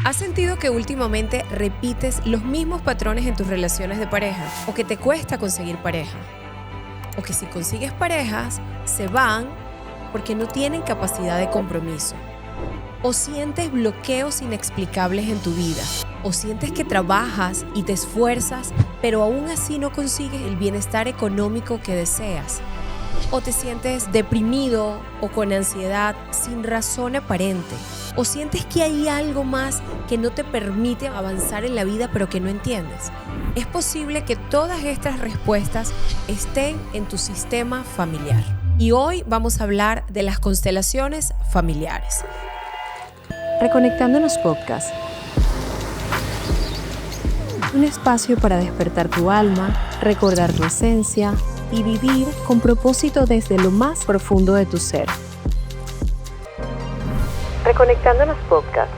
¿Has sentido que últimamente repites los mismos patrones en tus relaciones de pareja? ¿O que te cuesta conseguir pareja? ¿O que si consigues parejas, se van porque no tienen capacidad de compromiso? ¿O sientes bloqueos inexplicables en tu vida? ¿O sientes que trabajas y te esfuerzas, pero aún así no consigues el bienestar económico que deseas? ¿O te sientes deprimido o con ansiedad sin razón aparente? ¿O sientes que hay algo más que no te permite avanzar en la vida pero que no entiendes? Es posible que todas estas respuestas estén en tu sistema familiar. Y hoy vamos a hablar de las constelaciones familiares. Reconectándonos Podcast. Un espacio para despertar tu alma, recordar tu esencia y vivir con propósito desde lo más profundo de tu ser. Reconectándonos Podcast.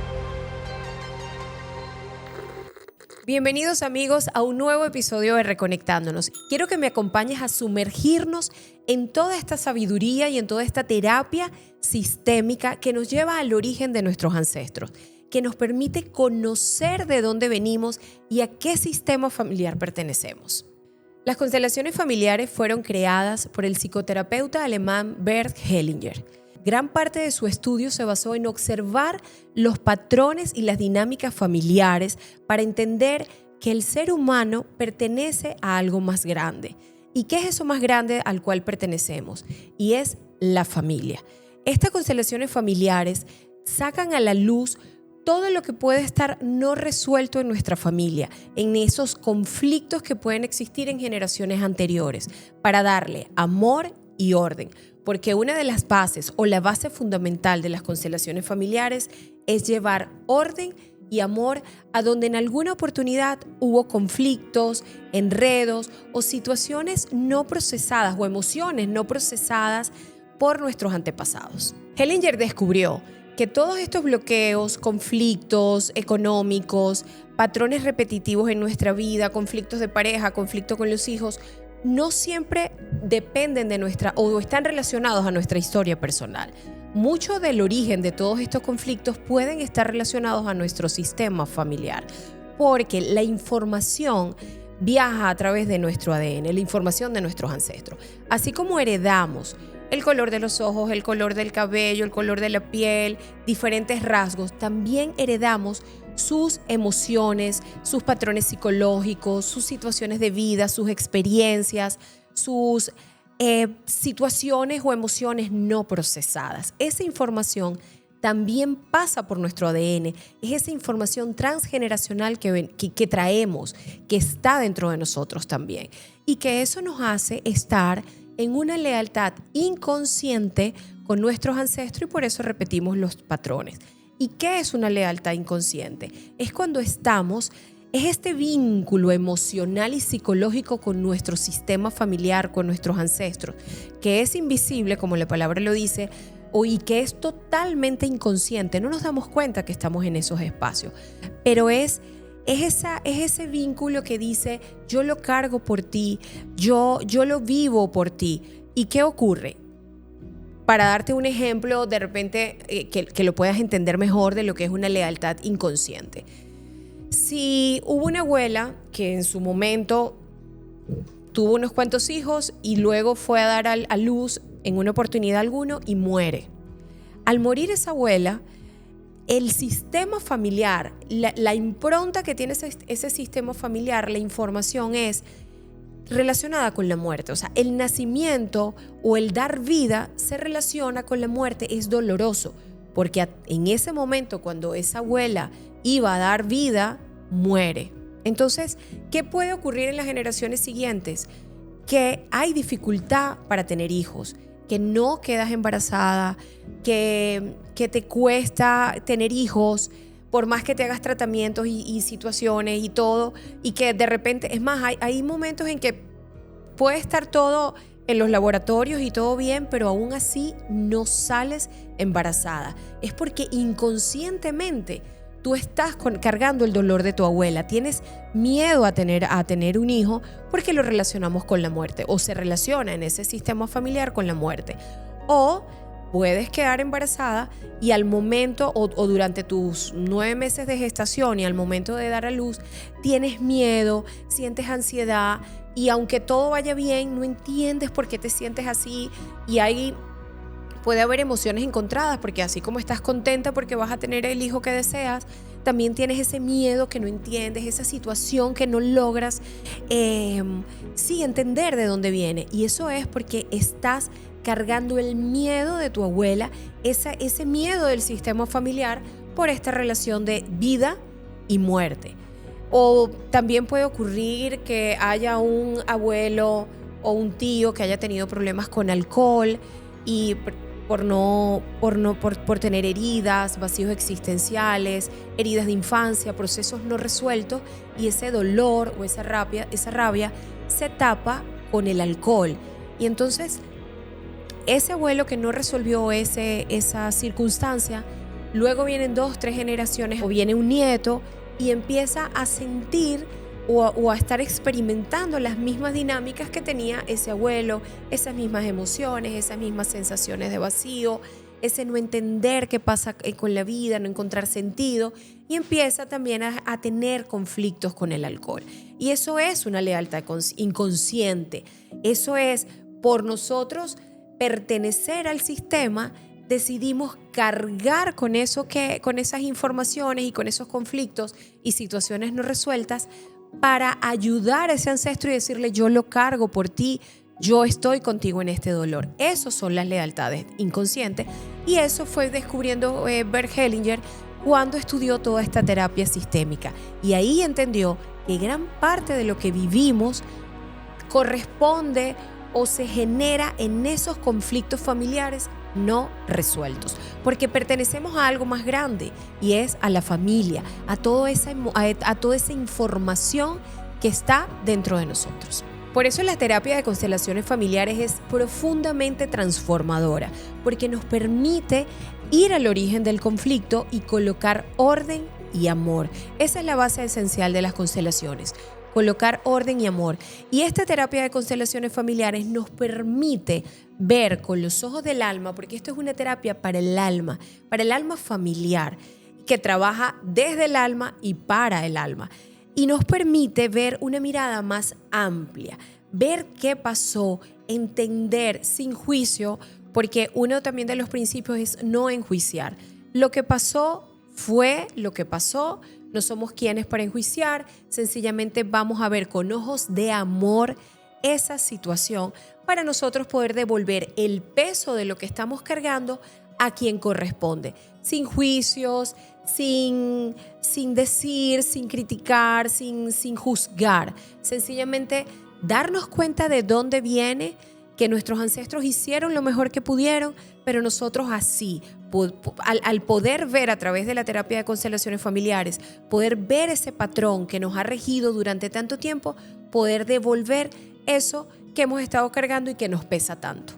Bienvenidos amigos a un nuevo episodio de Reconectándonos. Quiero que me acompañes a sumergirnos en toda esta sabiduría y en toda esta terapia sistémica que nos lleva al origen de nuestros ancestros, que nos permite conocer de dónde venimos y a qué sistema familiar pertenecemos. Las constelaciones familiares fueron creadas por el psicoterapeuta alemán Bert Hellinger. Gran parte de su estudio se basó en observar los patrones y las dinámicas familiares para entender que el ser humano pertenece a algo más grande. ¿Y qué es eso más grande al cual pertenecemos? Y es la familia. Estas constelaciones familiares sacan a la luz todo lo que puede estar no resuelto en nuestra familia, en esos conflictos que pueden existir en generaciones anteriores, para darle amor y orden. Porque una de las bases o la base fundamental de las constelaciones familiares es llevar orden y amor a donde en alguna oportunidad hubo conflictos, enredos o situaciones no procesadas o emociones no procesadas por nuestros antepasados. Hellinger descubrió que todos estos bloqueos, conflictos económicos, patrones repetitivos en nuestra vida, conflictos de pareja, conflictos con los hijos, no siempre dependen de nuestra o están relacionados a nuestra historia personal. Mucho del origen de todos estos conflictos pueden estar relacionados a nuestro sistema familiar, porque la información viaja a través de nuestro ADN, la información de nuestros ancestros. Así como heredamos el color de los ojos, el color del cabello, el color de la piel, diferentes rasgos, también heredamos sus emociones, sus patrones psicológicos, sus situaciones de vida, sus experiencias, sus situaciones o emociones no procesadas. Esa información también pasa por nuestro ADN. Es esa información transgeneracional que traemos, que está dentro de nosotros también. Y que eso nos hace estar en una lealtad inconsciente con nuestros ancestros y por eso repetimos los patrones. ¿Y qué es una lealtad inconsciente? Es cuando es este vínculo emocional y psicológico con nuestro sistema familiar, con nuestros ancestros, que es invisible, como la palabra lo dice, y que es totalmente inconsciente. No nos damos cuenta que estamos en esos espacios, pero es ese vínculo que dice, yo lo cargo por ti, yo lo vivo por ti. ¿Y qué ocurre? Para darte un ejemplo, de repente, que lo puedas entender mejor de lo que es una lealtad inconsciente. Si hubo una abuela que en su momento tuvo unos cuantos hijos y luego fue a dar a luz en una oportunidad alguna y muere. Al morir esa abuela, el sistema familiar, la impronta que tiene ese sistema familiar, la información es relacionada con la muerte. O sea, el nacimiento o el dar vida se relaciona con la muerte. Es doloroso porque en ese momento, cuando esa abuela iba a dar vida, muere. Entonces, ¿qué puede ocurrir en las generaciones siguientes? Que hay dificultad para tener hijos, que no quedas embarazada, que te cuesta tener hijos, por más que te hagas tratamientos y situaciones y todo, y que de repente, es más, hay momentos en que puede estar todo en los laboratorios y todo bien, pero aún así no sales embarazada. Es porque inconscientemente tú estás cargando el dolor de tu abuela, tienes miedo a tener un hijo porque lo relacionamos con la muerte o se relaciona en ese sistema familiar con la muerte. O puedes quedar embarazada y al momento o durante tus 9 meses de gestación y al momento de dar a luz tienes miedo, sientes ansiedad y aunque todo vaya bien, no entiendes por qué te sientes así y ahí puede haber emociones encontradas porque así como estás contenta porque vas a tener el hijo que deseas, también tienes ese miedo que no entiendes, esa situación que no logras entender de dónde viene. Y eso es porque estás cargando el miedo de tu abuela, ese miedo del sistema familiar por esta relación de vida y muerte. O también puede ocurrir que haya un abuelo o un tío que haya tenido problemas con alcohol y por tener heridas, vacíos existenciales, heridas de infancia, procesos no resueltos y ese dolor o esa rabia se tapa con el alcohol. Y entonces ese abuelo que no resolvió esa circunstancia, luego vienen 2, 3 generaciones o viene un nieto y empieza a sentir o a estar experimentando las mismas dinámicas que tenía ese abuelo, esas mismas emociones, esas mismas sensaciones de vacío, ese no entender qué pasa con la vida, no encontrar sentido y empieza también a tener conflictos con el alcohol. Y eso es una lealtad inconsciente, eso es por nosotros pertenecer al sistema, decidimos cargar con esas informaciones y con esos conflictos y situaciones no resueltas para ayudar a ese ancestro y decirle yo lo cargo por ti, yo estoy contigo en este dolor. Esas son las lealtades inconscientes y eso fue descubriendo Bert Hellinger cuando estudió toda esta terapia sistémica y ahí entendió que gran parte de lo que vivimos corresponde o se genera en esos conflictos familiares no resueltos, porque pertenecemos a algo más grande y es a la familia, a toda esa información que está dentro de nosotros. Por eso la terapia de constelaciones familiares es profundamente transformadora, porque nos permite ir al origen del conflicto y colocar orden y amor. Esa es la base esencial de las constelaciones. Colocar orden y amor. Y esta terapia de constelaciones familiares nos permite ver con los ojos del alma, porque esto es una terapia para el alma familiar, que trabaja desde el alma y para el alma. Y nos permite ver una mirada más amplia, ver qué pasó, entender sin juicio, porque uno también de los principios es no enjuiciar. Lo que pasó fue lo que pasó. No somos quienes para enjuiciar, sencillamente vamos a ver con ojos de amor esa situación para nosotros poder devolver el peso de lo que estamos cargando a quien corresponde, sin juicios, sin decir, sin criticar, sin juzgar, sencillamente darnos cuenta de dónde viene, que nuestros ancestros hicieron lo mejor que pudieron, pero nosotros así, al poder ver a través de la terapia de constelaciones familiares, poder ver ese patrón que nos ha regido durante tanto tiempo, poder devolver eso que hemos estado cargando y que nos pesa tanto.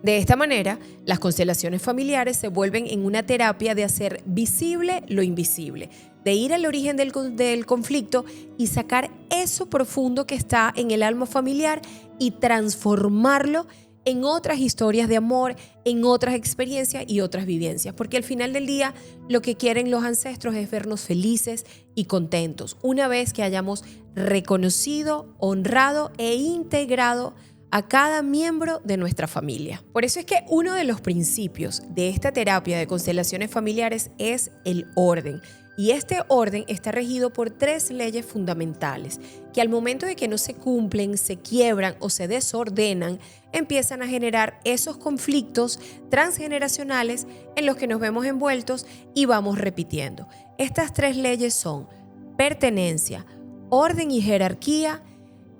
De esta manera, las constelaciones familiares se vuelven en una terapia de hacer visible lo invisible, de ir al origen del conflicto y sacar eso profundo que está en el alma familiar y transformarlo en otras historias de amor, en otras experiencias y otras vivencias. Porque al final del día lo que quieren los ancestros es vernos felices y contentos, una vez que hayamos reconocido, honrado e integrado a cada miembro de nuestra familia. Por eso es que uno de los principios de esta terapia de constelaciones familiares es el orden. Y este orden está regido por 3 leyes fundamentales que al momento de que no se cumplen, se quiebran o se desordenan, empiezan a generar esos conflictos transgeneracionales en los que nos vemos envueltos y vamos repitiendo. Estas 3 leyes son pertenencia, orden y jerarquía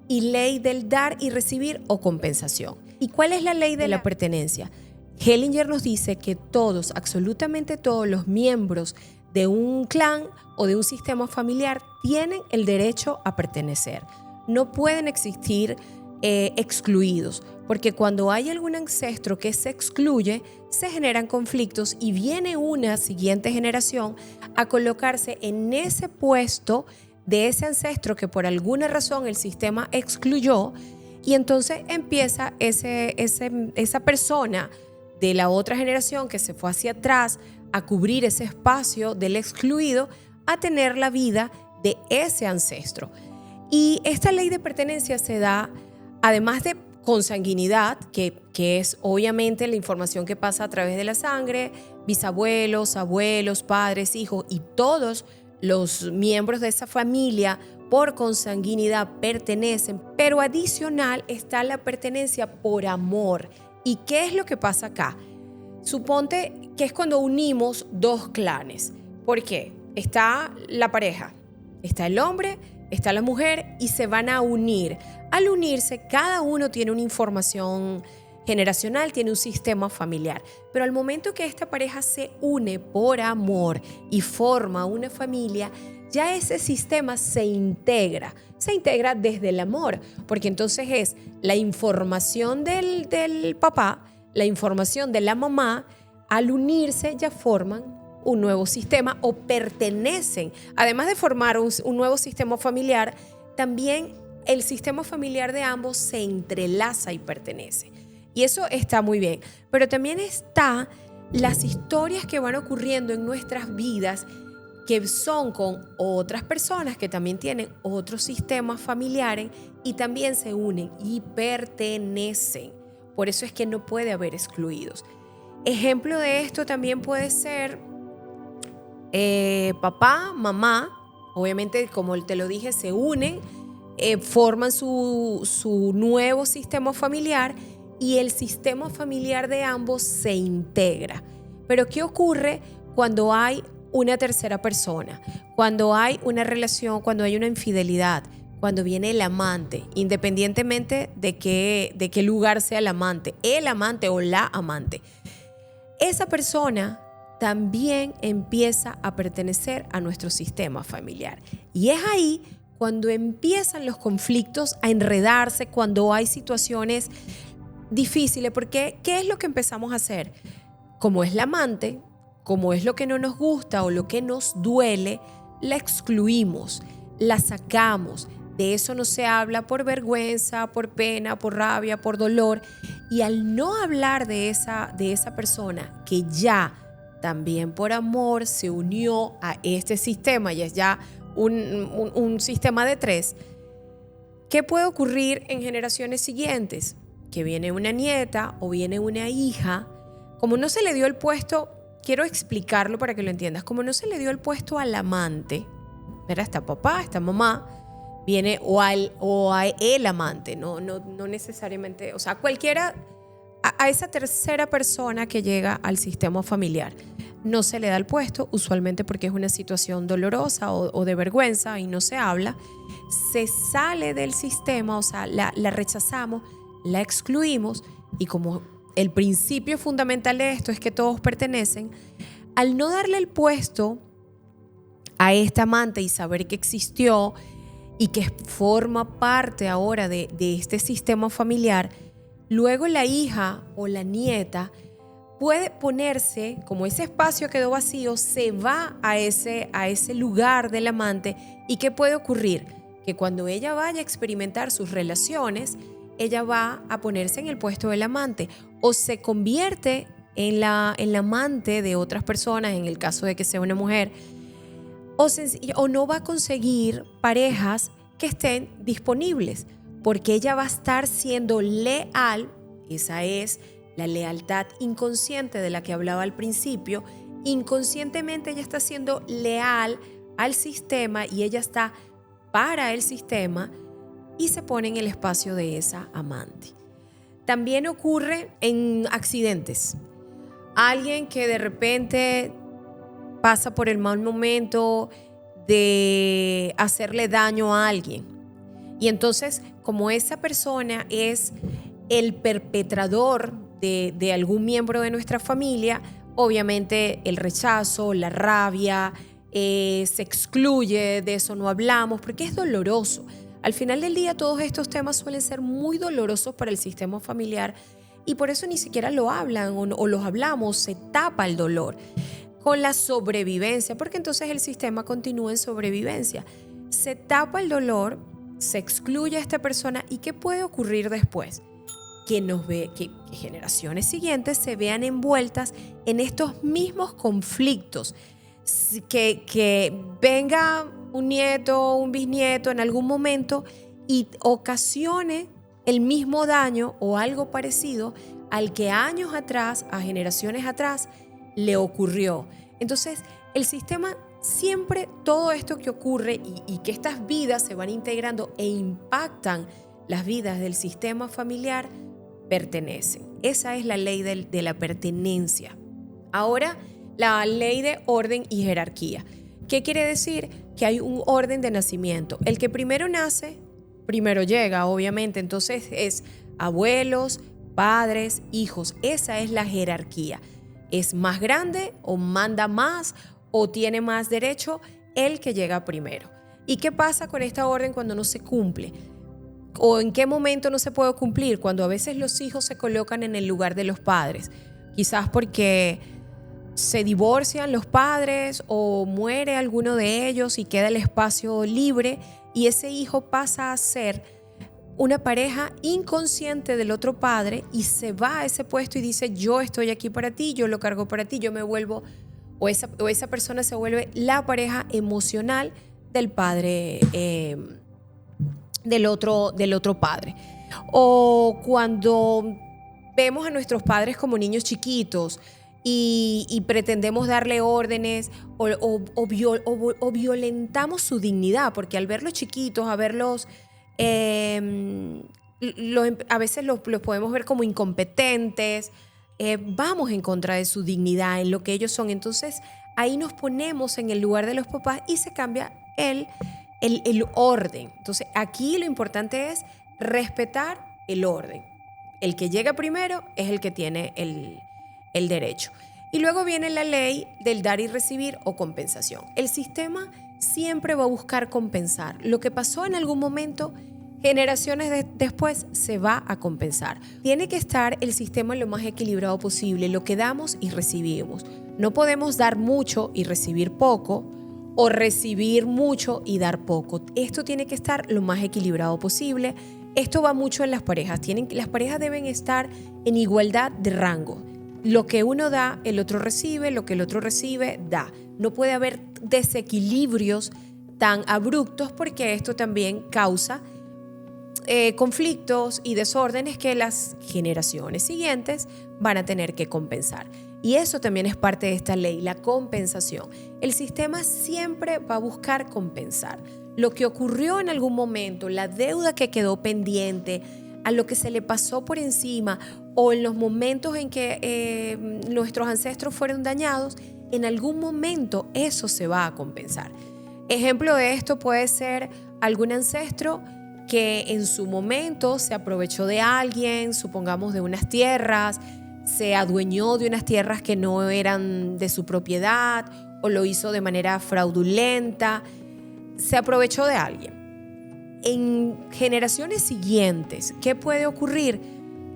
y ley del dar y recibir o compensación. ¿Y cuál es la ley de la pertenencia? Hellinger nos dice que todos, absolutamente todos los miembros de un clan o de un sistema familiar tienen el derecho a pertenecer. No pueden existir excluidos, porque cuando hay algún ancestro que se excluye, se generan conflictos y viene una siguiente generación a colocarse en ese puesto de ese ancestro que por alguna razón el sistema excluyó, y entonces empieza esa persona de la otra generación que se fue hacia atrás a cubrir ese espacio del excluido, a tener la vida de ese ancestro. Y esta ley de pertenencia se da, además de consanguinidad, que es obviamente la información que pasa a través de la sangre, bisabuelos, abuelos, padres, hijos y todos los miembros de esa familia por consanguinidad pertenecen, pero adicional está la pertenencia por amor. ¿Y qué es lo que pasa acá? Suponte que es cuando unimos dos clanes. ¿Por qué? Está la pareja, está el hombre, está la mujer y se van a unir. Al unirse, cada uno tiene una información generacional, tiene un sistema familiar. Pero al momento que esta pareja se une por amor y forma una familia, ya ese sistema se integra desde el amor, porque entonces es la información del papá, la información de la mamá, al unirse ya forman un nuevo sistema o pertenecen. Además de formar un nuevo sistema familiar, también el sistema familiar de ambos se entrelaza y pertenece. Y eso está muy bien. Pero también está las historias que van ocurriendo en nuestras vidas que son con otras personas que también tienen otros sistemas familiares y también se unen y pertenecen. Por eso es que no puede haber excluidos. Ejemplo de esto también puede ser papá, mamá, obviamente como te lo dije, se unen, forman su nuevo sistema familiar y el sistema familiar de ambos se integra. Pero ¿qué ocurre cuando hay una tercera persona? Cuando hay una relación, cuando hay una infidelidad, cuando viene el amante, independientemente de qué lugar sea el amante o la amante. Esa persona también empieza a pertenecer a nuestro sistema familiar. Y es ahí cuando empiezan los conflictos a enredarse, cuando hay situaciones difíciles, porque ¿qué es lo que empezamos a hacer? Como es la amante, como es lo que no nos gusta o lo que nos duele, la excluimos, la sacamos. De eso no se habla por vergüenza, por pena, por rabia, por dolor. Y al no hablar de esa persona que ya también por amor se unió a este sistema y es ya un sistema de tres, ¿qué puede ocurrir en generaciones siguientes? Que viene una nieta o viene una hija, como no se le dio el puesto, quiero explicarlo para que lo entiendas, como no se le dio el puesto al amante, ¿verdad? Está papá, está mamá, viene o a el amante, no necesariamente, o sea, cualquiera, a esa tercera persona que llega al sistema familiar. No se le da el puesto, usualmente porque es una situación dolorosa o de vergüenza y no se habla. Se sale del sistema, o sea, la rechazamos, la excluimos y como el principio fundamental de esto es que todos pertenecen, al no darle el puesto a esta amante y saber que existió y que forma parte ahora de este sistema familiar, luego la hija o la nieta puede ponerse, como ese espacio quedó vacío, se va a ese lugar del amante. ¿Y qué puede ocurrir? Que cuando ella vaya a experimentar sus relaciones, ella va a ponerse en el puesto del amante o se convierte en la amante de otras personas, en el caso de que sea una mujer, o no va a conseguir parejas que estén disponibles, porque ella va a estar siendo leal. Esa es la lealtad inconsciente de la que hablaba al principio. Inconscientemente ella está siendo leal al sistema y ella está para el sistema y se pone en el espacio de esa amante. También ocurre en accidentes. Alguien que de repente pasa por el mal momento de hacerle daño a alguien. Y entonces, como esa persona es el perpetrador de algún miembro de nuestra familia, obviamente el rechazo, la rabia, se excluye, de eso no hablamos, porque es doloroso. Al final del día, todos estos temas suelen ser muy dolorosos para el sistema familiar y por eso ni siquiera lo hablan o los hablamos, se tapa el dolor con la sobrevivencia, porque entonces el sistema continúa en sobrevivencia. Se tapa el dolor, se excluye a esta persona y ¿qué puede ocurrir después? que generaciones siguientes se vean envueltas en estos mismos conflictos. Que venga un nieto o un bisnieto en algún momento y ocasione el mismo daño o algo parecido al que años atrás, a generaciones atrás, le ocurrió. Entonces, el sistema siempre, todo esto que ocurre y que estas vidas se van integrando e impactan las vidas del sistema familiar, pertenecen. Esa es la ley de la pertenencia. Ahora, la ley de orden y jerarquía. ¿Qué quiere decir? Que hay un orden de nacimiento. El que primero nace, primero llega, obviamente. Entonces es abuelos, padres, hijos. Esa es la jerarquía. Es más grande o manda más o tiene más derecho el que llega primero. ¿Y qué pasa con esta orden cuando no se cumple? ¿O en qué momento no se puede cumplir? Cuando a veces los hijos se colocan en el lugar de los padres. Quizás porque se divorcian los padres o muere alguno de ellos y queda el espacio libre y ese hijo pasa a ser una pareja inconsciente del otro padre y se va a ese puesto y dice: yo estoy aquí para ti, yo lo cargo para ti, yo me vuelvo, o esa persona se vuelve la pareja emocional del padre, del otro padre. O cuando vemos a nuestros padres como niños chiquitos y pretendemos darle órdenes o violentamos su dignidad, porque al verlos chiquitos, a verlos, a veces los podemos ver como incompetentes, vamos en contra de su dignidad, en lo que ellos son. Entonces ahí nos ponemos en el lugar de los papás y se cambia el orden. Entonces aquí lo importante es respetar el orden. El que llega primero es el que tiene el derecho. Y luego viene la ley del dar y recibir o compensación. El sistema siempre va a buscar compensar. Lo que pasó en algún momento, generaciones después, se va a compensar. Tiene que estar el sistema lo más equilibrado posible, lo que damos y recibimos. No podemos dar mucho y recibir poco, o recibir mucho y dar poco. Esto tiene que estar lo más equilibrado posible. Esto va mucho en las parejas. Las parejas deben estar en igualdad de rango. Lo que uno da, el otro recibe, lo que el otro recibe, da. No puede haber desequilibrios tan abruptos porque esto también causa conflictos y desórdenes que las generaciones siguientes van a tener que compensar. Y eso también es parte de esta ley, la compensación. El sistema siempre va a buscar compensar. Lo que ocurrió en algún momento, la deuda que quedó pendiente, a lo que se le pasó por encima o en los momentos en que nuestros ancestros fueron dañados, en algún momento eso se va a compensar. Ejemplo de esto puede ser algún ancestro que en su momento se aprovechó de alguien, supongamos de unas tierras, se adueñó de unas tierras que no eran de su propiedad o lo hizo de manera fraudulenta, se aprovechó de alguien. En generaciones siguientes, ¿qué puede ocurrir?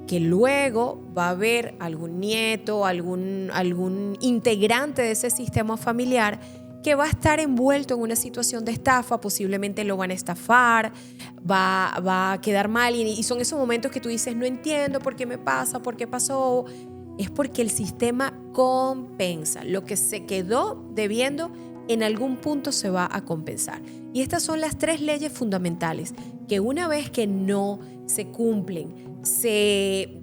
Que luego va a haber algún nieto, algún integrante de ese sistema familiar que va a estar envuelto en una situación de estafa, posiblemente lo van a estafar, va a quedar mal y son esos momentos que tú dices: no entiendo por qué me pasa, por qué pasó. Es porque el sistema compensa. Lo que se quedó debiendo en algún punto se va a compensar. Y estas son las 3 leyes fundamentales que una vez que no se cumplen, se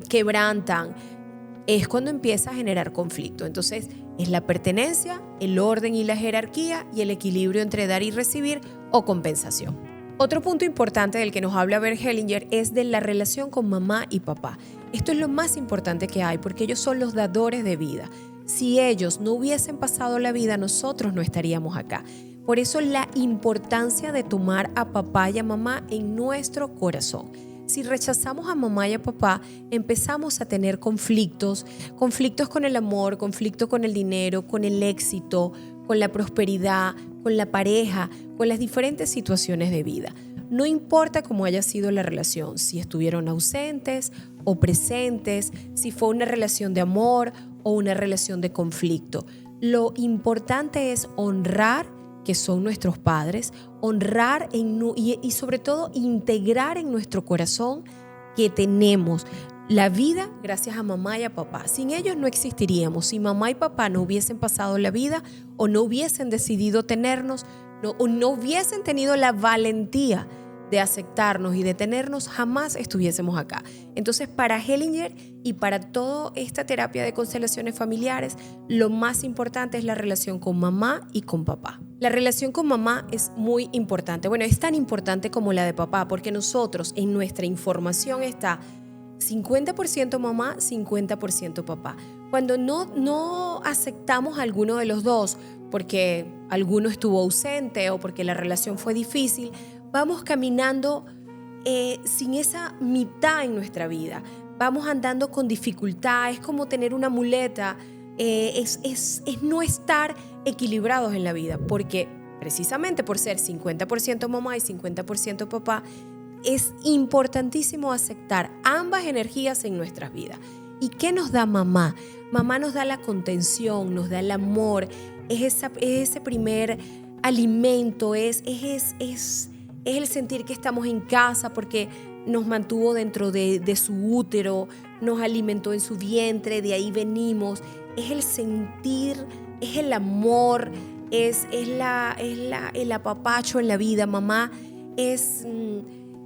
quebrantan, es cuando empieza a generar conflicto. Entonces es la pertenencia, el orden y la jerarquía y el equilibrio entre dar y recibir o compensación. Otro punto importante del que nos habla Bert Hellinger es de la relación con mamá y papá. Esto es lo más importante que hay porque ellos son los dadores de vida. Si ellos no hubiesen pasado la vida, nosotros no estaríamos acá. Por eso la importancia de tomar a papá y a mamá en nuestro corazón. Si rechazamos a mamá y a papá, empezamos a tener conflictos con el amor, conflicto con el dinero, con el éxito, con la prosperidad, con la pareja, con las diferentes situaciones de vida. No importa cómo haya sido la relación, si estuvieron ausentes o presentes, si fue una relación de amor o una relación de conflicto. Lo importante es honrar que son nuestros padres, honrar y sobre todo integrar en nuestro corazón que tenemos la vida gracias a mamá y a papá. Sin ellos no existiríamos. Si mamá y papá no hubiesen pasado la vida o no hubiesen decidido tenernos o no hubiesen tenido la valentía de aceptarnos y de tenernos, jamás estuviésemos acá. Entonces, para Hellinger y para toda esta terapia de constelaciones familiares, lo más importante es la relación con mamá y con papá. La relación con mamá es muy importante. Bueno, es tan importante como la de papá, porque nosotros en nuestra información está 50% mamá, 50% papá. Cuando no aceptamos a alguno de los dos, porque alguno estuvo ausente o porque la relación fue difícil, vamos caminando sin esa mitad en nuestra vida. Vamos andando con dificultad, es como tener una muleta, es no estar equilibrados en la vida, porque precisamente por ser 50% mamá y 50% papá, es importantísimo aceptar ambas energías en nuestras vidas. ¿Y qué nos da mamá? Mamá nos da la contención, nos da el amor, es ese primer alimento, es el sentir que estamos en casa porque nos mantuvo dentro de su útero, nos alimentó en su vientre, de ahí venimos. Es el sentir, es el amor, es el apapacho en la vida. Mamá es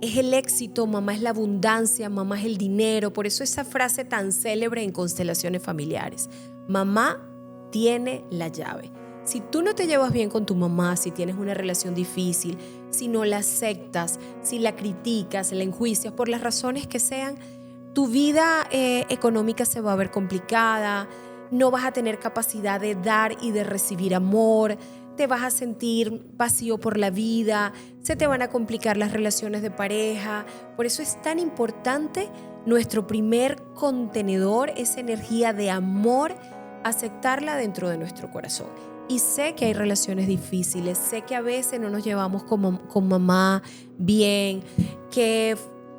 el éxito, mamá es la abundancia, mamá es el dinero. Por eso esa frase tan célebre en constelaciones familiares: mamá tiene la llave. Si tú no te llevas bien con tu mamá, si tienes una relación difícil, si no la aceptas, si la criticas, la enjuicias, por las razones que sean, tu vida económica se va a ver complicada, no vas a tener capacidad de dar y de recibir amor, te vas a sentir vacío por la vida, se te van a complicar las relaciones de pareja. Por eso es tan importante nuestro primer contenedor, esa energía de amor, aceptarla dentro de nuestro corazón. Y sé que hay relaciones difíciles, sé que a veces no nos llevamos con mamá bien, que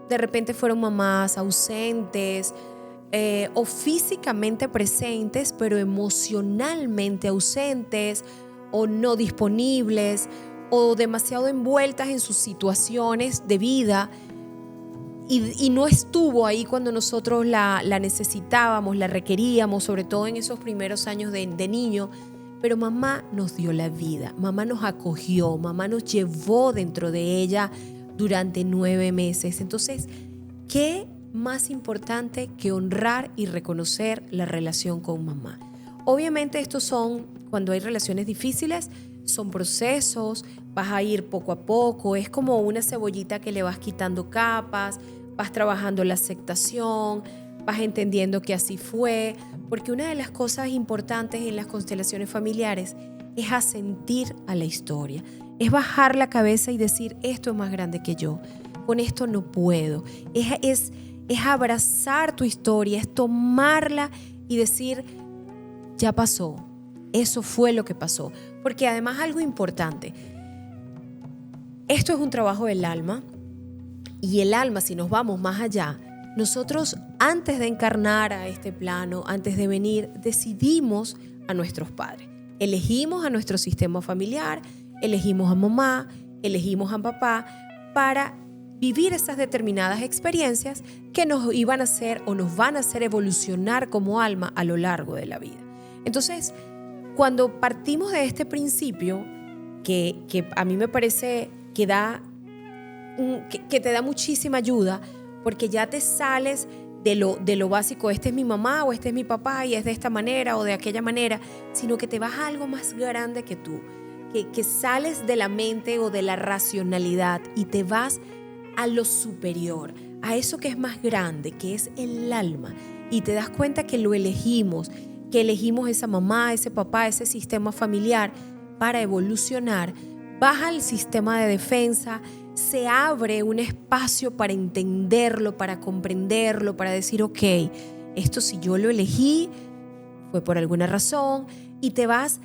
de repente fueron mamás ausentes o físicamente presentes, pero emocionalmente ausentes o no disponibles o demasiado envueltas en sus situaciones de vida y no estuvo ahí cuando nosotros la necesitábamos, la requeríamos, sobre todo en esos primeros años de niño. Pero mamá nos dio la vida, mamá nos acogió, mamá nos llevó dentro de ella durante 9 meses. Entonces, ¿qué más importante que honrar y reconocer la relación con mamá? Obviamente estos son, cuando hay relaciones difíciles, son procesos, vas a ir poco a poco, es como una cebollita que le vas quitando capas, vas trabajando la aceptación, vas entendiendo que así fue, porque una de las cosas importantes en las constelaciones familiares es asentir a la historia, es bajar la cabeza y decir: esto es más grande que yo, con esto no puedo, es abrazar tu historia, es tomarla y decir: ya pasó, eso fue lo que pasó. Porque además algo importante, esto es un trabajo del alma, y el alma, si nos vamos más allá, nosotros antes de encarnar a este plano, antes de venir, decidimos a nuestros padres. Elegimos a nuestro sistema familiar, elegimos a mamá, elegimos a papá para vivir esas determinadas experiencias que nos iban a hacer o nos van a hacer evolucionar como alma a lo largo de la vida. Entonces, cuando partimos de este principio, que a mí me parece que te da muchísima ayuda, porque ya te sales de lo básico: este es mi mamá o este es mi papá y es de esta manera o de aquella manera, sino que te vas a algo más grande que tú, que sales de la mente o de la racionalidad y te vas a lo superior, a eso que es más grande, que es el alma, y te das cuenta que lo elegimos, que elegimos esa mamá, ese papá, ese sistema familiar para evolucionar. Baja el sistema de defensa, se abre un espacio para entenderlo, para comprenderlo, para decir: ok, esto si yo lo elegí fue por alguna razón, y te vas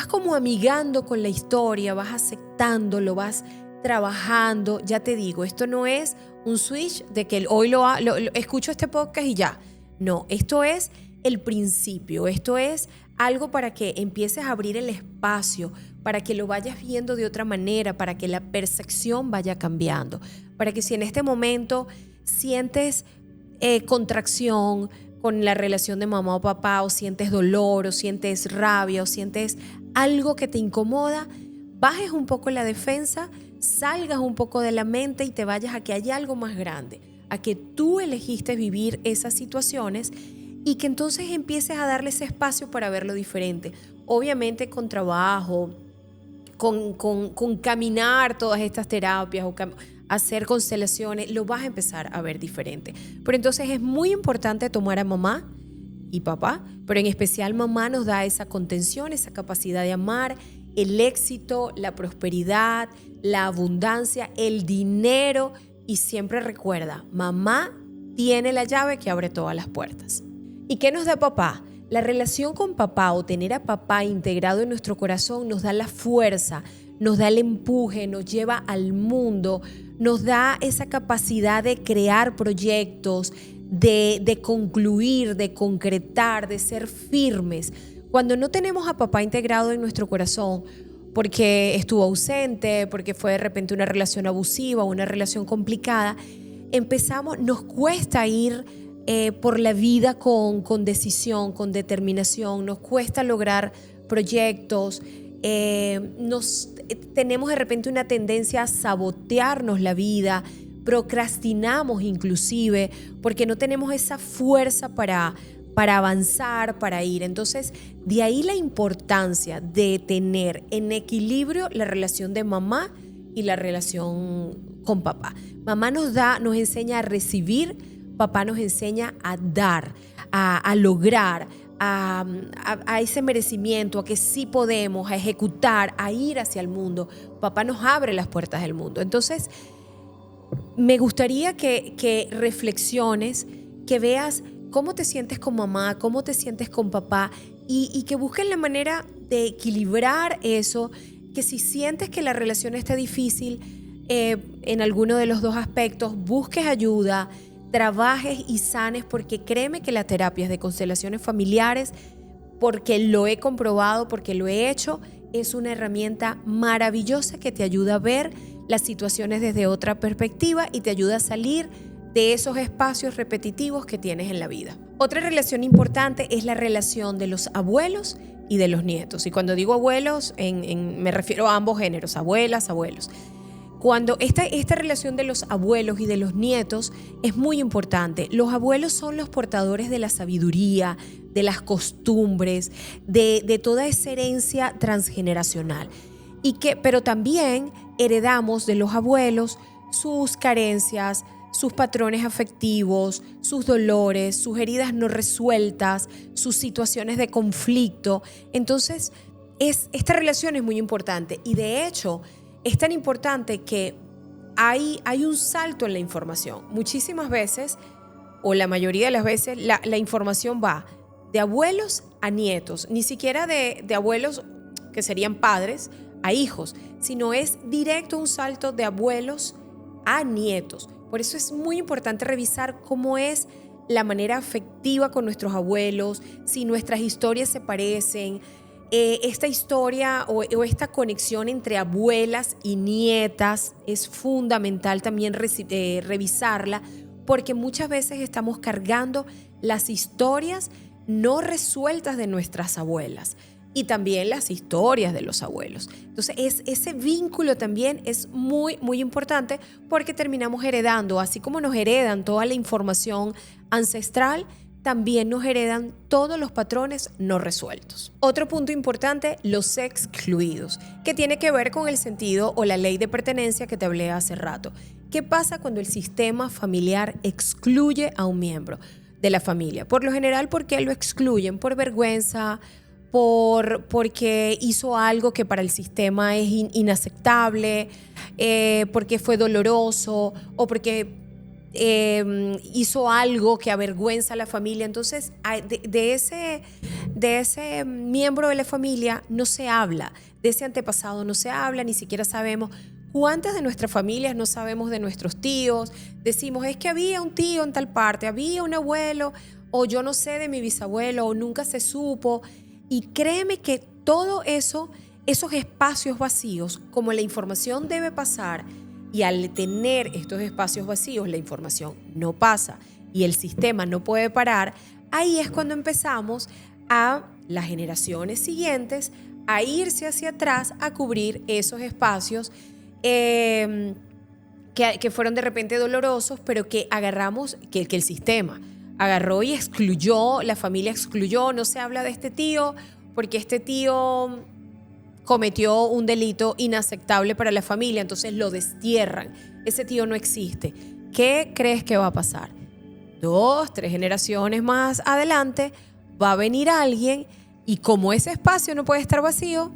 como amigando con la historia, vas aceptándolo, vas trabajando. Ya te digo, esto no es un switch de que hoy lo escucho este podcast y ya. No, esto es el principio, esto es algo para que empieces a abrir el espacio, para que lo vayas viendo de otra manera, para que la percepción vaya cambiando, para que si en este momento sientes contracción con la relación de mamá o papá, o sientes dolor, o sientes rabia, o sientes algo que te incomoda, bajes un poco la defensa, salgas un poco de la mente y te vayas a que haya algo más grande, a que tú elegiste vivir esas situaciones y que entonces empieces a darle ese espacio para verlo diferente. Obviamente con trabajo, con caminar todas estas terapias o hacer constelaciones, lo vas a empezar a ver diferente. Pero entonces es muy importante tomar a mamá y papá, pero en especial mamá nos da esa contención, esa capacidad de amar, el éxito, la prosperidad, la abundancia, el dinero. Y siempre recuerda, mamá tiene la llave que abre todas las puertas. ¿Y qué nos da papá? La relación con papá o tener a papá integrado en nuestro corazón nos da la fuerza, nos da el empuje, nos lleva al mundo, nos da esa capacidad de crear proyectos, de concluir, de concretar, de ser firmes. Cuando no tenemos a papá integrado en nuestro corazón, porque estuvo ausente, porque fue de repente una relación abusiva, una relación complicada, nos cuesta ir por la vida con decisión, con determinación, nos cuesta lograr proyectos, tenemos de repente una tendencia a sabotearnos la vida, procrastinamos inclusive, porque no tenemos esa fuerza para avanzar, para ir. Entonces, de ahí la importancia de tener en equilibrio la relación de mamá y la relación con papá. Mamá nos enseña a recibir, papá nos enseña a dar, a lograr, a ese merecimiento, a que sí podemos, a ejecutar, a ir hacia el mundo. Papá nos abre las puertas del mundo. Entonces, me gustaría que reflexiones, que veas cómo te sientes con mamá, cómo te sientes con papá y que busques la manera de equilibrar eso, que si sientes que la relación está difícil en alguno de los dos aspectos, busques ayuda, trabajes y sanes, porque créeme que las terapias de constelaciones familiares, porque lo he comprobado, porque lo he hecho, es una herramienta maravillosa que te ayuda a ver las situaciones desde otra perspectiva y te ayuda a salir de esos espacios repetitivos que tienes en la vida. Otra relación importante es la relación de los abuelos y de los nietos. Y cuando digo abuelos, me refiero a ambos géneros, abuelas, abuelos. Cuando esta relación de los abuelos y de los nietos es muy importante. Los abuelos son los portadores de la sabiduría, de las costumbres, de toda esa herencia transgeneracional. Pero también heredamos de los abuelos sus carencias, sus patrones afectivos, sus dolores, sus heridas no resueltas, sus situaciones de conflicto. Entonces, esta relación es muy importante y de hecho es tan importante que hay un salto en la información. Muchísimas veces, o la mayoría de las veces, la información va de abuelos a nietos, ni siquiera de abuelos que serían padres a hijos, sino es directo un salto de abuelos a nietos. Por eso es muy importante revisar cómo es la manera afectiva con nuestros abuelos, si nuestras historias se parecen, esta historia o esta conexión entre abuelas y nietas es fundamental también revisarla, porque muchas veces estamos cargando las historias no resueltas de nuestras abuelas y también las historias de los abuelos. Entonces, ese vínculo también es muy, muy importante porque terminamos heredando, así como nos heredan toda la información ancestral, también nos heredan todos los patrones no resueltos. Otro punto importante, los excluidos, que tiene que ver con el sentido o la ley de pertenencia que te hablé hace rato. ¿Qué pasa cuando el sistema familiar excluye a un miembro de la familia? Por lo general, ¿por qué lo excluyen? Por vergüenza, porque hizo algo que para el sistema es inaceptable, porque fue doloroso o porque hizo algo que avergüenza a la familia. Entonces, de ese miembro de la familia no se habla, de ese antepasado no se habla, ni siquiera sabemos. ¿Cuántas de nuestras familias no sabemos de nuestros tíos? Decimos, es que había un tío en tal parte, había un abuelo, o yo no sé de mi bisabuelo, o nunca se supo. Y créeme que todo eso, esos espacios vacíos, como la información debe pasar, y al tener estos espacios vacíos, la información no pasa y el sistema no puede parar, ahí es cuando empezamos a las generaciones siguientes a irse hacia atrás a cubrir esos espacios que fueron de repente dolorosos, pero que agarramos, que el sistema agarró y excluyó, la familia excluyó, no se habla de este tío porque este tío cometió un delito inaceptable para la familia, entonces lo destierran, ese tío no existe. ¿Qué crees que va a pasar? 2, 3 generaciones más adelante va a venir alguien y como ese espacio no puede estar vacío,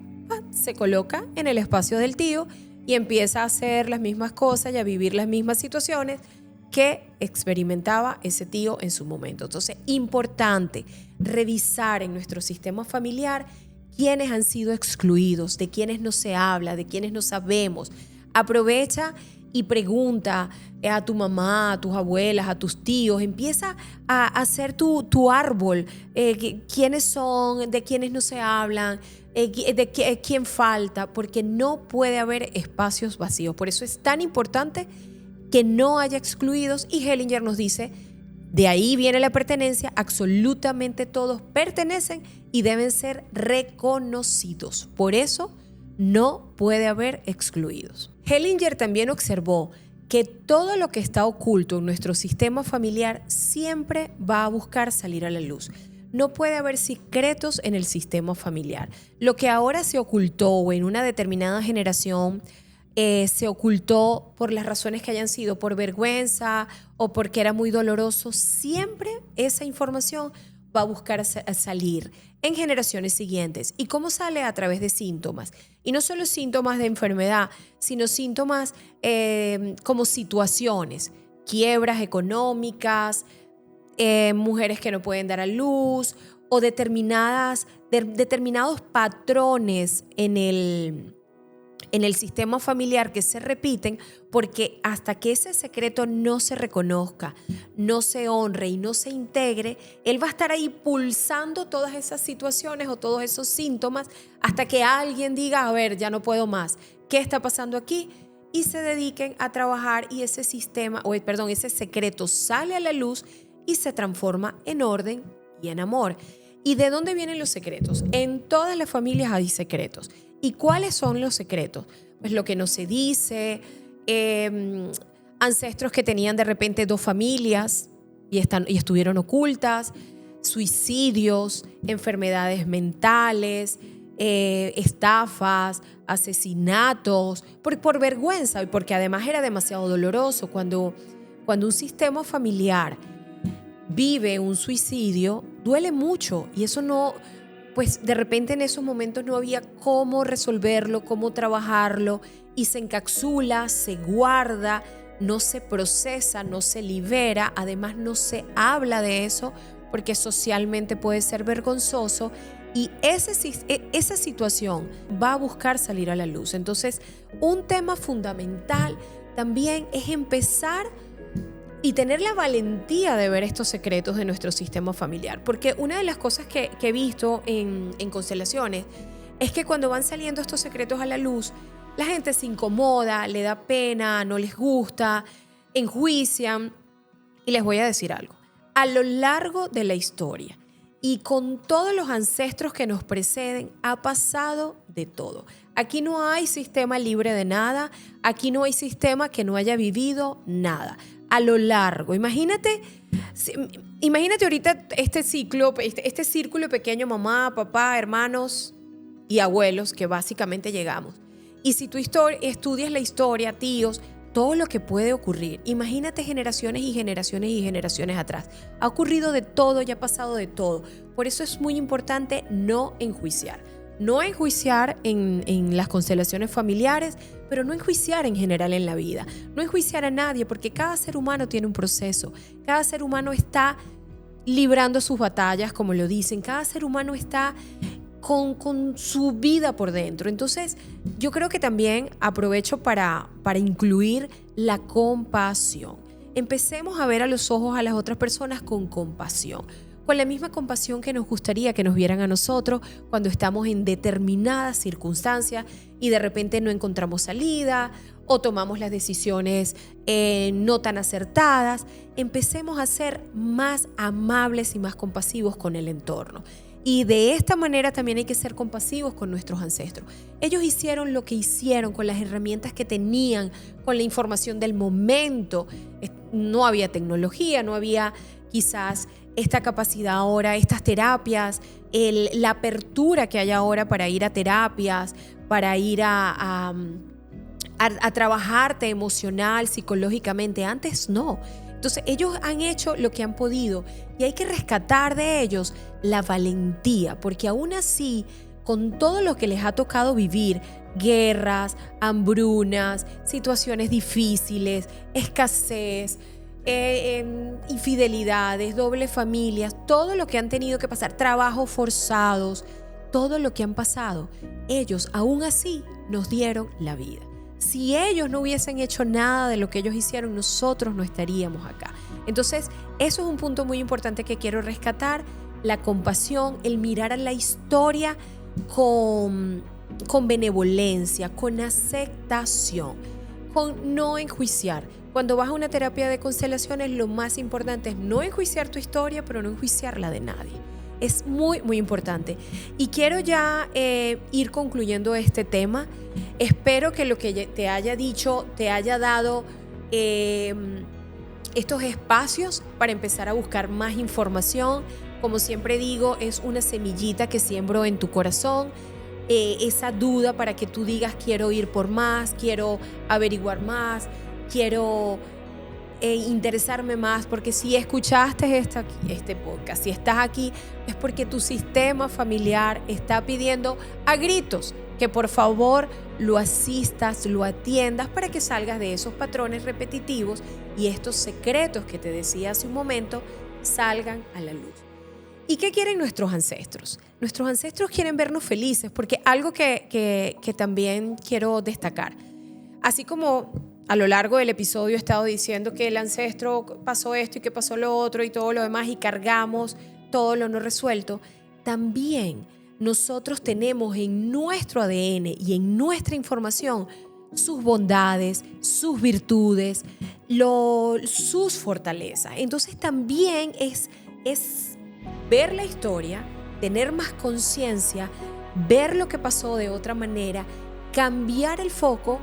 se coloca en el espacio del tío y empieza a hacer las mismas cosas y a vivir las mismas situaciones que experimentaba ese tío en su momento. Entonces, importante revisar en nuestro sistema familiar quiénes han sido excluidos, de quiénes no se habla, de quiénes no sabemos. Aprovecha y pregunta a tu mamá, a tus abuelas, a tus tíos. Empieza a hacer tu árbol. ¿Quiénes son? ¿De quiénes no se hablan? ¿Quién falta? Porque no puede haber espacios vacíos. Por eso es tan importante que no haya excluidos. Y Hellinger nos dice, de ahí viene la pertenencia. Absolutamente todos pertenecen y deben ser reconocidos. Por eso no puede haber excluidos. Hellinger también observó que todo lo que está oculto en nuestro sistema familiar siempre va a buscar salir a la luz. No puede haber secretos en el sistema familiar. Lo que ahora se ocultó en una determinada generación se ocultó por las razones que hayan sido, por vergüenza o porque era muy doloroso. Siempre esa información va a buscar salir en generaciones siguientes. ¿Y cómo sale? A través de síntomas. Y no solo síntomas de enfermedad, sino síntomas como situaciones, quiebras económicas, mujeres que no pueden dar a luz o determinados patrones en el sistema familiar que se repiten, porque hasta que ese secreto no se reconozca, no se honre y no se integre, él va a estar ahí pulsando todas esas situaciones o todos esos síntomas hasta que alguien diga, a ver, ya no puedo más, ¿qué está pasando aquí? Y se dediquen a trabajar y ese secreto sale a la luz y se transforma en orden y en amor. ¿Y de dónde vienen los secretos? En todas las familias hay secretos. ¿Y cuáles son los secretos? Pues lo que no se dice, ancestros que tenían de repente 2 familias y estuvieron ocultas, suicidios, enfermedades mentales, estafas, asesinatos, por vergüenza y porque además era demasiado doloroso. Cuando un sistema familiar vive un suicidio, duele mucho y eso no... Pues de repente en esos momentos no había cómo resolverlo, cómo trabajarlo y se encapsula, se guarda, no se procesa, no se libera, además no se habla de eso porque socialmente puede ser vergonzoso y esa situación va a buscar salir a la luz. Entonces, un tema fundamental también es empezar y tener la valentía de ver estos secretos de nuestro sistema familiar. Porque una de las cosas que he visto en constelaciones es que cuando van saliendo estos secretos a la luz, la gente se incomoda, le da pena, no les gusta, enjuician. Y les voy a decir algo. A lo largo de la historia y con todos los ancestros que nos preceden, ha pasado de todo. Aquí no hay sistema libre de nada. Aquí no hay sistema que no haya vivido nada. A lo largo. Imagínate ahorita este círculo pequeño, mamá, papá, hermanos y abuelos que básicamente llegamos. Y si tú estudias la historia, tíos, todo lo que puede ocurrir. Imagínate generaciones y generaciones y generaciones atrás. Ha ocurrido de todo y ha pasado de todo. Por eso es muy importante no enjuiciar. No enjuiciar en las constelaciones familiares, pero no enjuiciar en general en la vida. No enjuiciar a nadie, porque cada ser humano tiene un proceso. Cada ser humano está librando sus batallas, como lo dicen. Cada ser humano está con su vida por dentro. Entonces, yo creo que también aprovecho para incluir la compasión. Empecemos a ver a los ojos a las otras personas con compasión. con la misma compasión que nos gustaría que nos vieran a nosotros cuando estamos en determinadas circunstancias y de repente no encontramos salida o tomamos las decisiones no tan acertadas. Empecemos a ser más amables y más compasivos con el entorno. Y de esta manera también hay que ser compasivos con nuestros ancestros. Ellos hicieron lo que hicieron con las herramientas que tenían, con la información del momento. No había tecnología, no había quizás esta capacidad ahora, estas terapias, la apertura que hay ahora para ir a terapias, para ir a trabajarte emocional, psicológicamente. Antes no. Entonces ellos han hecho lo que han podido y hay que rescatar de ellos la valentía, porque aún así, con todo lo que les ha tocado vivir, guerras, hambrunas, situaciones difíciles, escasez, infidelidades, doble familias, todo lo que han tenido que pasar, trabajos forzados, todo lo que han pasado, ellos aún así nos dieron la vida. Si ellos no hubiesen hecho nada de lo que ellos hicieron, nosotros no estaríamos acá. Entonces, eso es un punto muy importante que quiero rescatar, la compasión, el mirar a la historia con benevolencia, con aceptación, con no enjuiciar. Cuando vas a una terapia de constelaciones, lo más importante es no enjuiciar tu historia, pero no enjuiciar la de nadie. Es muy, muy importante. Y quiero ya ir concluyendo este tema. Espero que lo que te haya dicho te haya dado estos espacios para empezar a buscar más información. Como siempre digo, es una semillita que siembro en tu corazón. Esa duda para que tú digas quiero ir por más, quiero averiguar más, quiero interesarme más, porque si escuchaste este podcast, si estás aquí, es porque tu sistema familiar está pidiendo a gritos que por favor lo asistas, lo atiendas para que salgas de esos patrones repetitivos y estos secretos que te decía hace un momento salgan a la luz. ¿Y qué quieren nuestros ancestros? Nuestros ancestros quieren vernos felices, porque algo que también quiero destacar, así como a lo largo del episodio he estado diciendo que el ancestro pasó esto y que pasó lo otro y todo lo demás y cargamos todo lo no resuelto, también nosotros tenemos en nuestro ADN y en nuestra información sus bondades, sus virtudes, sus fortalezas. Entonces también es ver la historia, tener más conciencia, ver lo que pasó de otra manera, cambiar el foco,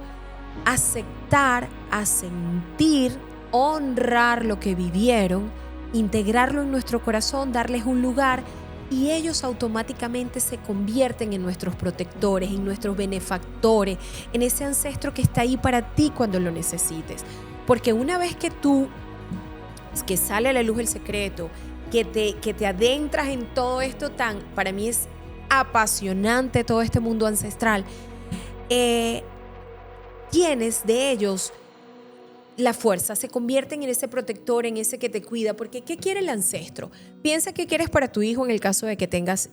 aceptar, asentir, honrar lo que vivieron, integrarlo en nuestro corazón, darles un lugar y ellos automáticamente se convierten en nuestros protectores, en nuestros benefactores, en ese ancestro que está ahí para ti cuando lo necesites. Porque una vez que sale a la luz el secreto, que te adentras en todo esto para mí es apasionante todo este mundo ancestral, tienes de ellos la fuerza, se convierten en ese protector, en ese que te cuida, porque ¿qué quiere el ancestro? Piensa qué quieres para tu hijo en el caso de que tengas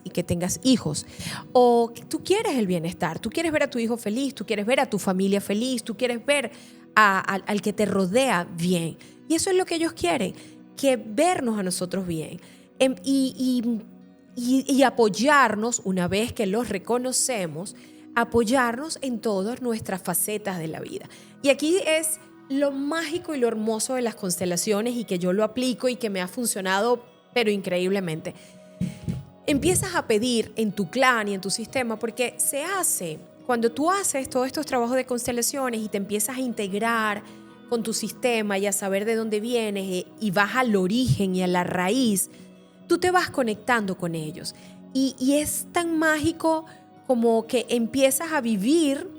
hijos, o tú quieres el bienestar, tú quieres ver a tu hijo feliz, tú quieres ver a tu familia feliz, tú quieres ver al que te rodea bien, y eso es lo que ellos quieren, que vernos a nosotros bien, y apoyarnos una vez que los reconocemos, apoyarnos en todas nuestras facetas de la vida. Y aquí es lo mágico y lo hermoso de las constelaciones y que yo lo aplico y que me ha funcionado, pero increíblemente. Empiezas a pedir en tu clan y en tu sistema, porque se hace, cuando tú haces todos estos trabajos de constelaciones y te empiezas a integrar con tu sistema y a saber de dónde vienes y vas al origen y a la raíz, tú te vas conectando con ellos. Y es tan mágico como que empiezas a vivir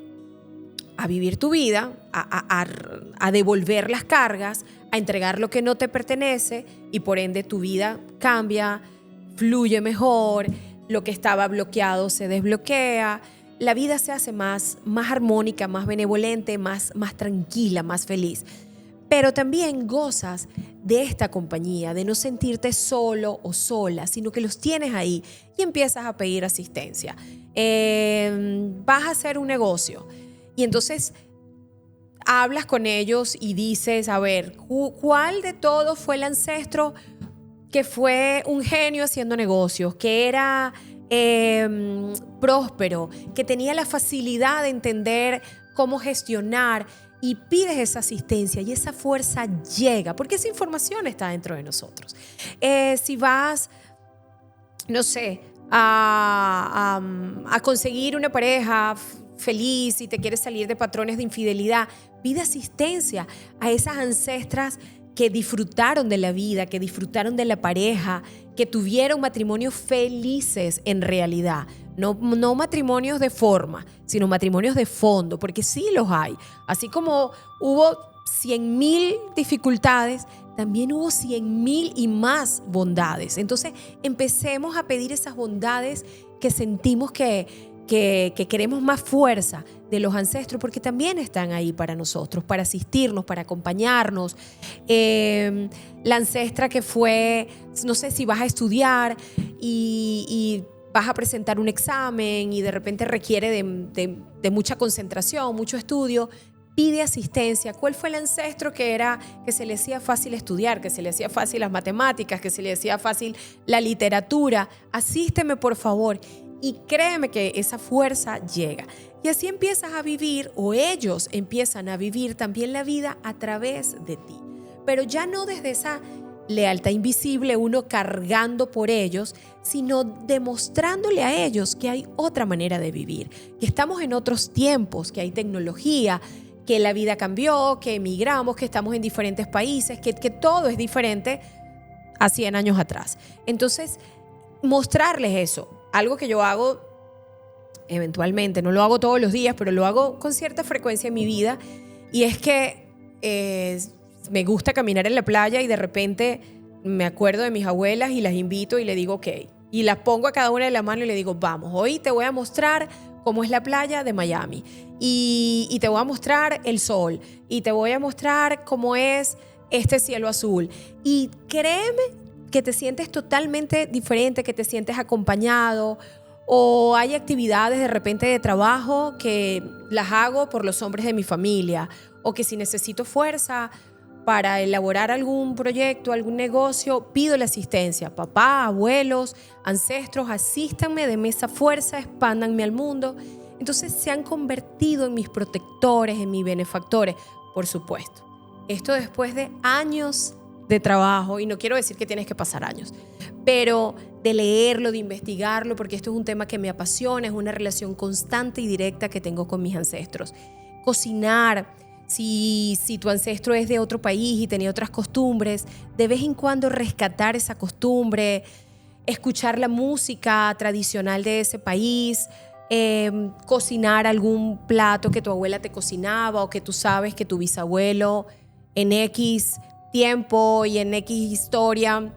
tu vida, a devolver las cargas, a entregar lo que no te pertenece y por ende tu vida cambia, fluye mejor, lo que estaba bloqueado se desbloquea, la vida se hace más armónica, más benevolente, más tranquila, más feliz. Pero también gozas de esta compañía, de no sentirte solo o sola, sino que los tienes ahí y empiezas a pedir asistencia. Vas a hacer un negocio y entonces hablas con ellos y dices, a ver, ¿cuál de todos fue el ancestro que fue un genio haciendo negocios, que era próspero, que tenía la facilidad de entender cómo gestionar, y pides esa asistencia y esa fuerza llega, porque esa información está dentro de nosotros. Si vas, no sé, a conseguir una pareja feliz y te quieres salir de patrones de infidelidad, pide asistencia a esas ancestras que disfrutaron de la vida, que disfrutaron de la pareja, que tuvieron matrimonios felices en realidad. No matrimonios de forma, sino matrimonios de fondo, porque sí los hay. Así como hubo 100,000 dificultades, también hubo 100,000 y más bondades. Entonces empecemos a pedir esas bondades que sentimos que queremos más fuerza de los ancestros, porque también están ahí para nosotros, para asistirnos, para acompañarnos. La ancestra que fue, no sé, si vas a estudiar y vas a presentar un examen y de repente requiere de mucha concentración, mucho estudio, pide asistencia. ¿Cuál fue el ancestro que se le hacía fácil estudiar, que se le hacía fácil las matemáticas, que se le hacía fácil la literatura? Asísteme, por favor. Y créeme que esa fuerza llega. Y así empiezas a vivir, o ellos empiezan a vivir también la vida a través de ti. Pero ya no desde esa lealtad invisible, uno cargando por ellos, sino demostrándole a ellos que hay otra manera de vivir, que estamos en otros tiempos, que hay tecnología, que la vida cambió, que emigramos, que estamos en diferentes países, que todo es diferente a 100 años atrás. Entonces, mostrarles eso, algo que yo hago eventualmente, no lo hago todos los días, pero lo hago con cierta frecuencia en mi vida, y es que me gusta caminar en la playa y de repente me acuerdo de mis abuelas y las invito y le digo ok, y las pongo a cada una de la mano y le digo vamos, hoy te voy a mostrar cómo es la playa de Miami y te voy a mostrar el sol y te voy a mostrar cómo es este cielo azul, y créeme que te sientes totalmente diferente, que te sientes acompañado. O hay actividades de repente de trabajo que las hago por los hombres de mi familia, o que si necesito fuerza para elaborar algún proyecto, algún negocio, pido la asistencia. Papá, abuelos, ancestros, asístanme, denme esa fuerza, expándanme al mundo. Entonces se han convertido en mis protectores, en mis benefactores, por supuesto. Esto después de años de trabajo, y no quiero decir que tienes que pasar años, pero de leerlo, de investigarlo, porque esto es un tema que me apasiona, es una relación constante y directa que tengo con mis ancestros. Cocinar, si tu ancestro es de otro país y tenía otras costumbres, de vez en cuando rescatar esa costumbre, escuchar la música tradicional de ese país, cocinar algún plato que tu abuela te cocinaba o que tú sabes que tu bisabuelo en X tiempo y en X historia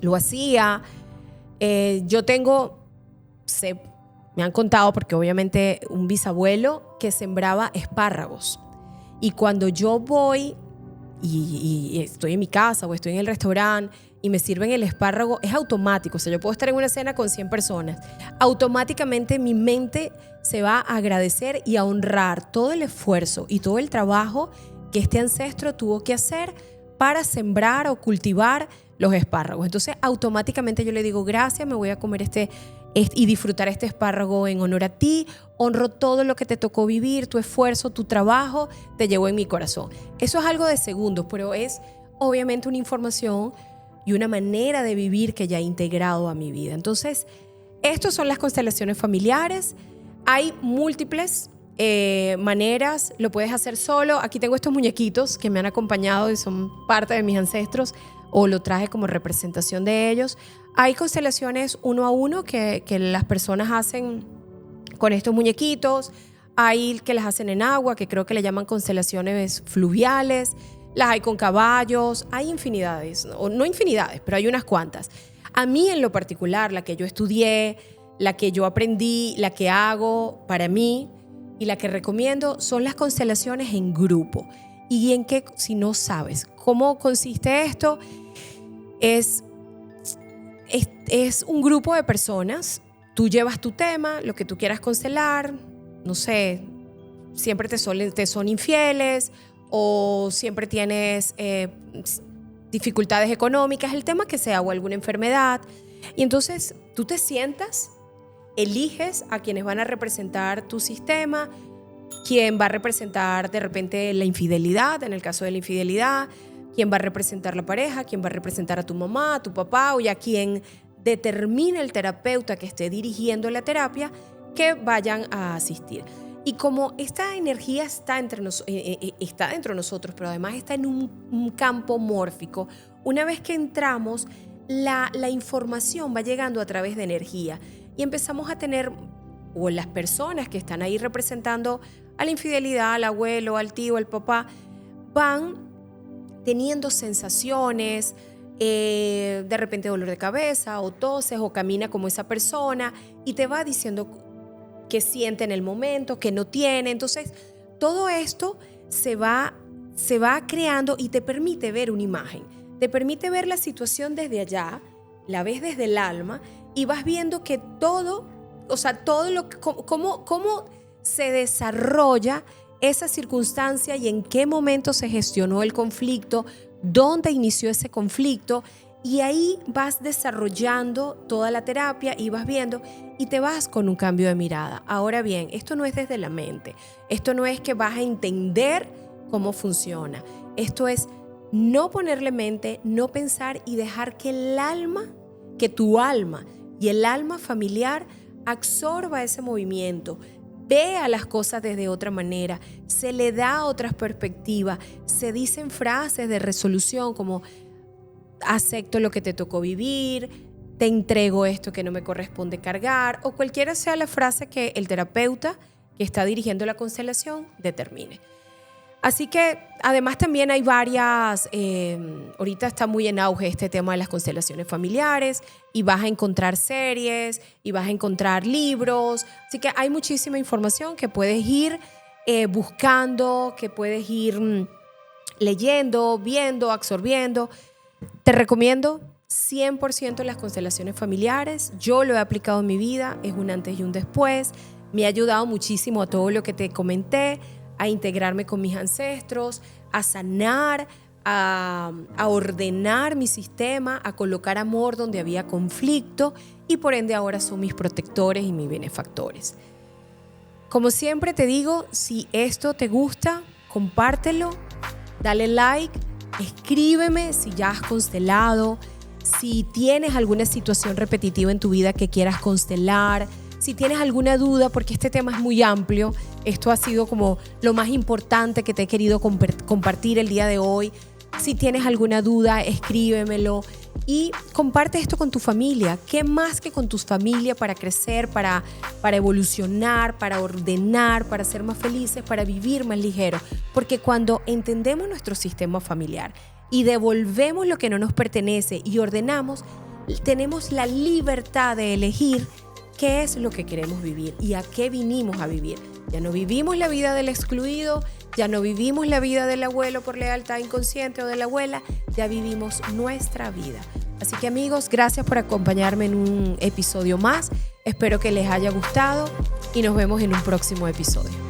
lo hacía. Yo tengo, me han contado, porque obviamente un bisabuelo que sembraba espárragos, y cuando yo voy y estoy en mi casa o estoy en el restaurante y me sirven el espárrago, es automático. O sea, yo puedo estar en una cena con 100 personas, automáticamente mi mente se va a agradecer y a honrar todo el esfuerzo y todo el trabajo que este ancestro tuvo que hacer para sembrar o cultivar los espárragos. Entonces automáticamente yo le digo gracias, me voy a comer y disfrutar este espárrago en honor a ti. Honro todo lo que te tocó vivir, tu esfuerzo, tu trabajo, te llevo en mi corazón. Eso es algo de segundos, pero es obviamente una información y una manera de vivir que ya he integrado a mi vida. Entonces, estas son las constelaciones familiares. Hay múltiples maneras, lo puedes hacer solo. Aquí tengo estos muñequitos que me han acompañado y son parte de mis ancestros, o lo traje como representación de ellos. Hay constelaciones uno a uno que las personas hacen con estos muñequitos. Hay que las hacen en agua, que creo que le llaman constelaciones fluviales. Las hay con caballos. Hay infinidades, o no infinidades, pero hay unas cuantas. A mí en lo particular, la que yo estudié, la que yo aprendí, la que hago para mí y la que recomiendo son las constelaciones en grupo. ¿Y en qué? Si no sabes cómo consiste esto, es un grupo de personas. Tú llevas tu tema, lo que tú quieras constelar. No sé, siempre te son infieles, o siempre tienes dificultades económicas, el tema que sea, o alguna enfermedad. Y entonces tú te sientas, eliges a quienes van a representar tu sistema, quién va a representar de repente la infidelidad, en el caso de la infidelidad, quién va a representar la pareja, quién va a representar a tu mamá, a tu papá, o ya quien determine el terapeuta que esté dirigiendo la terapia que vayan a asistir. Y como esta energía está dentro de nosotros, pero además está en un campo mórfico, una vez que entramos, la información va llegando a través de energía y empezamos a tener, o las personas que están ahí representando a la infidelidad, al abuelo, al tío, al papá, van teniendo sensaciones, de repente dolor de cabeza, o toses, o camina como esa persona y te va diciendo que siente en el momento, que no tiene. Entonces, todo esto se va creando y te permite ver una imagen. Te permite ver la situación desde allá, la ves desde el alma y vas viendo que todo cómo se desarrolla esa circunstancia y en qué momento se gestionó el conflicto, dónde inició ese conflicto. Y ahí vas desarrollando toda la terapia y vas viendo y te vas con un cambio de mirada. Ahora bien, esto no es desde la mente. Esto no es que vas a entender cómo funciona. Esto es no ponerle mente, no pensar y dejar que tu alma y el alma familiar absorba ese movimiento. Vea las cosas desde otra manera. Se le da otras perspectivas. Se dicen frases de resolución como: acepto lo que te tocó vivir, te entrego esto que no me corresponde cargar, o cualquiera sea la frase que el terapeuta que está dirigiendo la constelación determine. Así que además también hay varias, ahorita está muy en auge este tema de las constelaciones familiares y vas a encontrar series y vas a encontrar libros, así que hay muchísima información que puedes ir buscando, que puedes ir leyendo, viendo, absorbiendo. Te recomiendo 100% las constelaciones familiares. Yo lo he aplicado en mi vida, es un antes y un después. Me ha ayudado muchísimo a todo lo que te comenté, a integrarme con mis ancestros, a sanar, a ordenar mi sistema, a colocar amor donde había conflicto y por ende ahora son mis protectores y mis benefactores. Como siempre te digo, si esto te gusta, compártelo, dale like. Escríbeme si ya has constelado, si tienes alguna situación repetitiva en tu vida que quieras constelar, si tienes alguna duda, porque este tema es muy amplio. Esto ha sido como lo más importante que te he querido compartir el día de hoy. Si tienes alguna duda, escríbemelo y comparte esto con tu familia. ¿Qué más que con tu familia para crecer, para evolucionar, para ordenar, para ser más felices, para vivir más ligero? Porque cuando entendemos nuestro sistema familiar y devolvemos lo que no nos pertenece y ordenamos, tenemos la libertad de elegir qué es lo que queremos vivir y a qué vinimos a vivir. Ya no vivimos la vida del excluido, ya no vivimos la vida del abuelo por lealtad inconsciente o de la abuela, ya vivimos nuestra vida. Así que amigos, gracias por acompañarme en un episodio más. Espero que les haya gustado y nos vemos en un próximo episodio.